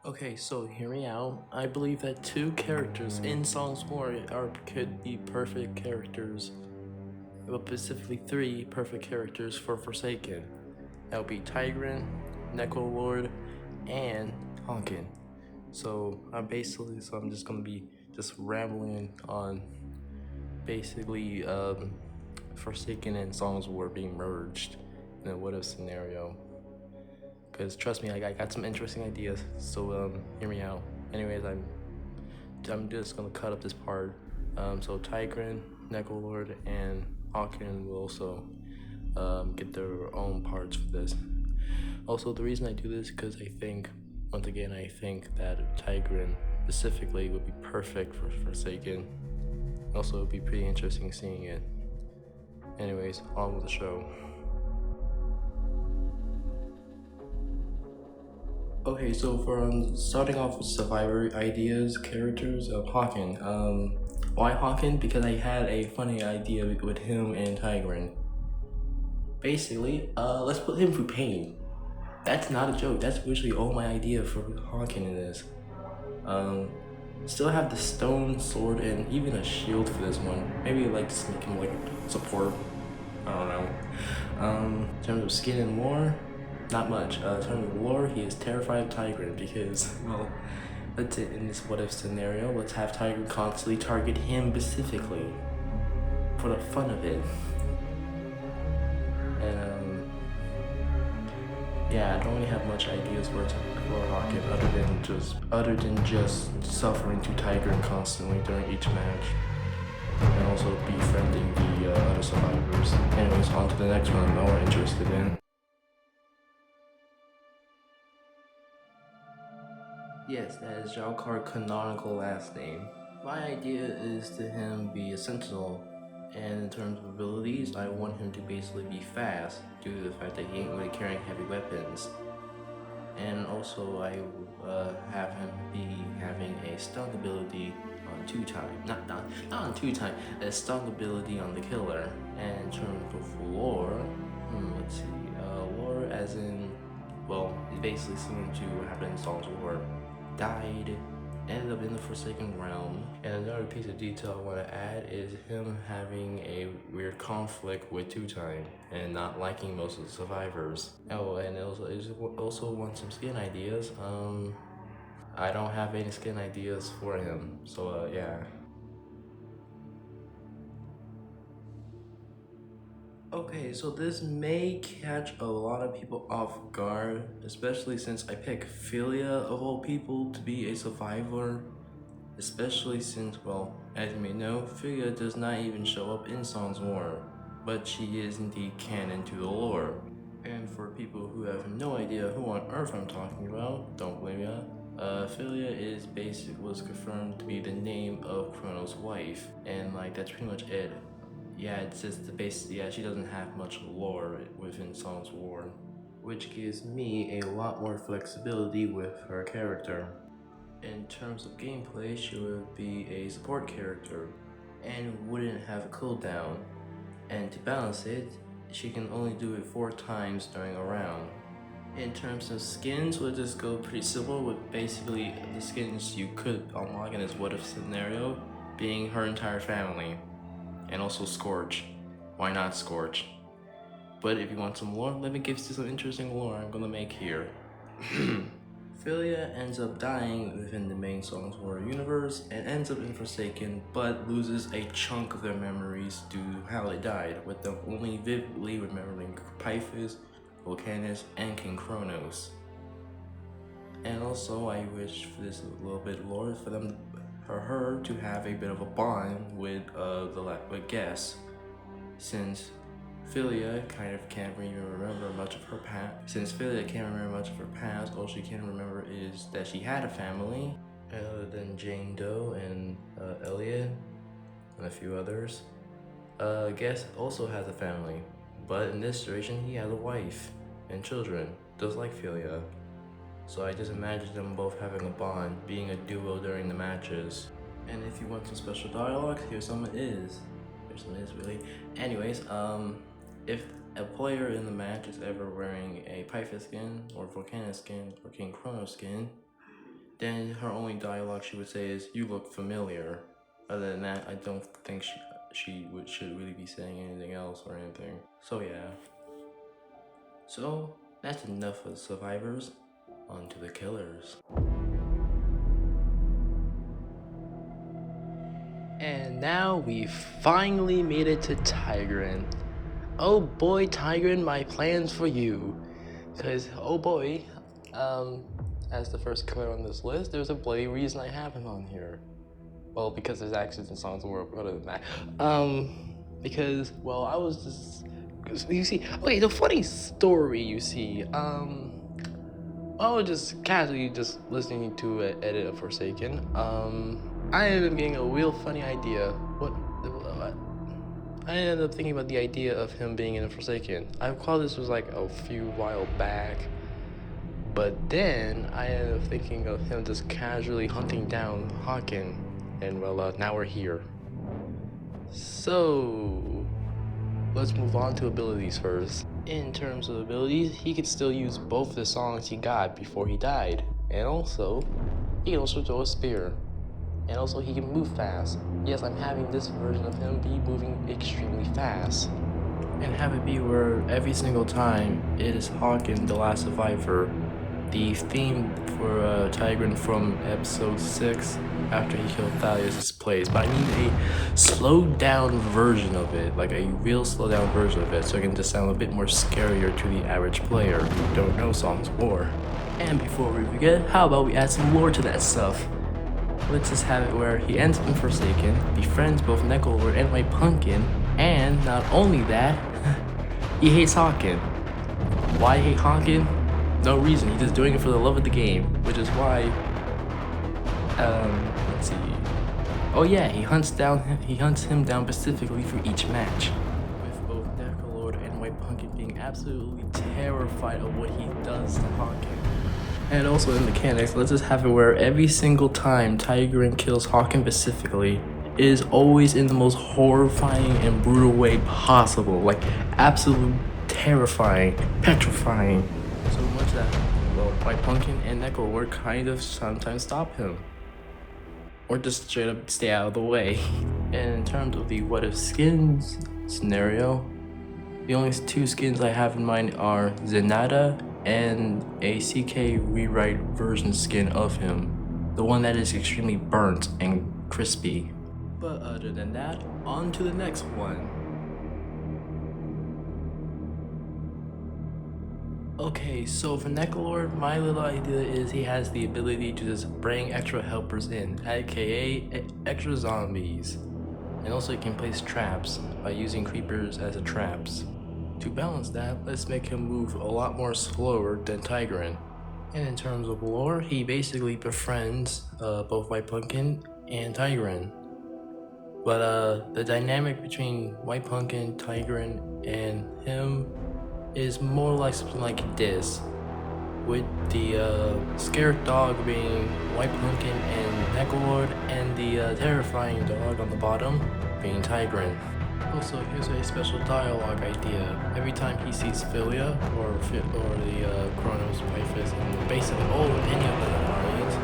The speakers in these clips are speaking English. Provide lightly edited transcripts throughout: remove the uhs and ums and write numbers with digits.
Okay, so hear me out. I believe that two characters in Songs War could be perfect characters, but specifically three perfect characters for Forsaken. That would be Tigran, Neko Lord, and Honkin. So I'm just gonna be just rambling on basically Forsaken and Songs War being merged in a what if scenario. Cause trust me, I got some interesting ideas. So hear me out. Anyways, I'm just gonna cut up this part. So Tigran, Necrolord, and Hawken will also get their own parts for this. Also, the reason I do this because once again, I think that Tigran specifically would be perfect for Forsaken. Also, it would be pretty interesting seeing it. Anyways, on with the show. Okay, so for starting off with survivor ideas, characters of Hawken. Why Hawken? Because I had a funny idea with him and Tigran. Basically, let's put him through pain. That's not a joke. That's literally all my idea for Hawken in this. Still have the stone sword and even a shield for this one. Maybe like just make him like support. I don't know. In terms of skin and lore, not much. In terms of lore, he is terrified of Tigran because, well, let's say in this what if scenario, let's have Tigran constantly target him specifically for the fun of it. And yeah, I don't really have much ideas for Hawken other than just suffering to Tigran constantly during each match. And also befriending the other survivors. Anyways, on to the next one I'm more interested in. Yes, that is Jalkar's canonical last name. My idea is to him be a sentinel, and in terms of abilities, I want him to basically be fast due to the fact that he ain't really carrying heavy weapons. And also, I have him be having a stun ability on 2-time, not on 2-time, a stun ability on the killer. And in terms of lore, let's see, lore as in, well, it's basically similar to what happened in Songs of War. Died, ended up in the Forsaken Realm. And another piece of detail I want to add is him having a weird conflict with 2-time and not liking most of the survivors. Oh, and also want some skin ideas. I don't have any skin ideas for him, so yeah. Okay, so this may catch a lot of people off guard, especially since I picked Philia of all people to be a survivor. Especially since, well, as you may know, Philia does not even show up in Songs War, but she is indeed canon to the lore. And for people who have no idea who on earth I'm talking about, don't blame ya. Philia was confirmed to be the name of Chronos' wife, and like that's pretty much it. Yeah, it's just the base. Yeah, she doesn't have much lore within Songs War, which gives me a lot more flexibility with her character. In terms of gameplay, she would be a support character and wouldn't have a cooldown. And to balance it, she can only do it 4 times during a round. In terms of skins, we'll just go pretty simple with basically the skins you could unlock in this what if scenario being her entire family. And also Scorch. Why not Scorch? But if you want some lore, let me give you some interesting lore I'm gonna make here. Philia ends up dying within the main Songs War universe and ends up in Forsaken, but loses a chunk of their memories due to how they died, with them only vividly remembering Pyphis, Volcanus, and King Kronos. And also, I wish for this little bit of lore for her to have a bit of a bond with Guess, since Philia kind of can't even remember much of her past. Since Philia can't remember much of her past, all she can remember is that she had a family, other than Jane Doe and Elliot, and a few others. Guess also has a family, but in this situation, he has a wife and children, just like Philia. So I just imagine them both having a bond, being a duo during the matches. And if you want some special dialogue, here's some it is. Here's some it is really. Anyways, if a player in the match is ever wearing a Pythia skin, or Volcana skin, or King Chrono skin, then her only dialogue she would say is, "You look familiar." Other than that, I don't think should really be saying anything else or anything. So yeah. So that's enough of the survivors. On to the killers. And now we finally made it to Tigran. Oh boy, Tigran, my plans for you. Cause oh boy, as the first killer on this list, there's a bloody reason I have him on here. Well, because there's actions and songs more other than that. Because well, I was just, you see, okay, the funny story, you see, I was just casually just listening to an edit of Forsaken. I ended up getting a real funny idea. What? I ended up thinking about the idea of him being in a Forsaken. I recall this was like a few while back, but then I ended up thinking of him just casually hunting down Hawken, and well, now we're here. So, let's move on to abilities first. In terms of abilities, he could still use both the songs he got before he died, and also, he can also throw a spear. And also he can move fast. Yes, I'm having this version of him be moving extremely fast. And have it be where every single time it is Hawken, the last survivor. The theme for Tigran from episode 6 after he killed Thalius is plays, but I need a slowed down version of it, like a real slowed down version of it, so it can just sound a bit more scarier to the average player who don't know Songs of War. And before we forget, how about we add some lore to that stuff? Let's just have it where he ends up in Forsaken, befriends both Necrolord and White Pumpkin, and not only that, he hates Hawken. Why hate Hawken? No reason, he's just doing it for the love of the game, which is why, let's see. Oh yeah, he hunts him down specifically for each match. With both Necrolord and White Pumpkin being absolutely terrified of what he does to Hawken. And also in mechanics, let's just have it where every single time Tigran kills Hawken specifically, it is always in the most horrifying and brutal way possible. Like, absolute terrifying, petrifying. So much that, well, White Pumpkin and Necrolord kind of sometimes stop him. Or just straight up stay out of the way. And in terms of the what if skins scenario, the only two skins I have in mind are Zenyatta and a CK rewrite version skin of him. The one that is extremely burnt and crispy. But other than that, on to the next one. Okay, so for Necrolord, my little idea is he has the ability to just bring extra helpers in, aka extra zombies. And also he can place traps by using creepers as traps. To balance that, let's make him move a lot more slower than Tigran. And in terms of lore, he basically befriends both White Pumpkin and Tigran. But the dynamic between White Pumpkin, Tigran, and him is more like something like this. With the scared dog being White Pumpkin and Necrolord, and the terrifying dog on the bottom being Tigran. Also, here's a special dialogue idea. Every time he sees Philia or the Chronos, Pyphus, and basically any of the Guardians,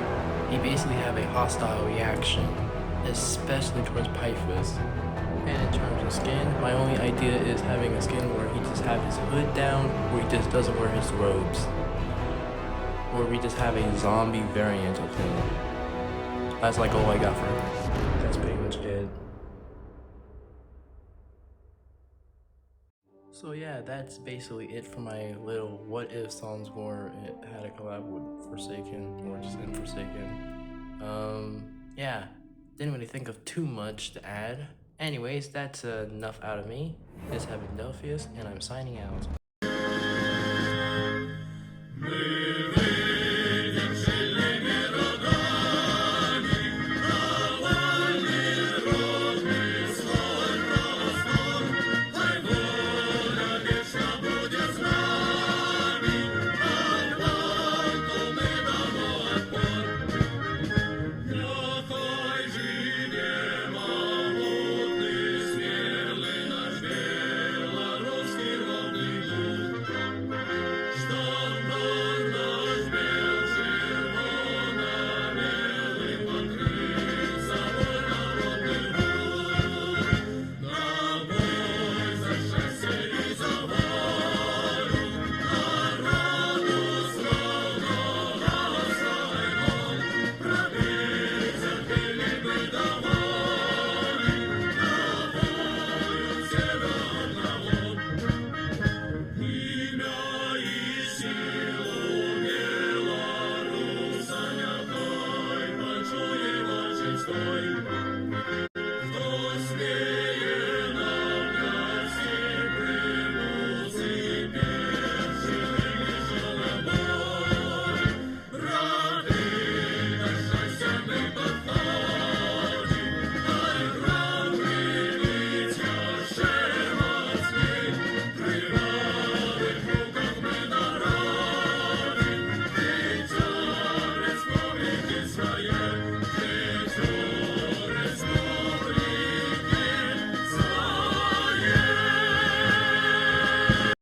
he basically have a hostile reaction, especially towards Pyphus. And in terms of skin, my only idea is having a skin where he just have his hood down, where he just doesn't wear his robes. Or we just have a zombie variant of him. That's like all I got for him. That's pretty much it. So yeah, that's basically it for my little what if Songs of War had a collab with Forsaken, or just in Forsaken. Yeah, didn't really think of too much to add. Anyways, that's enough out of me. This has been Delphius, and I'm signing out. story.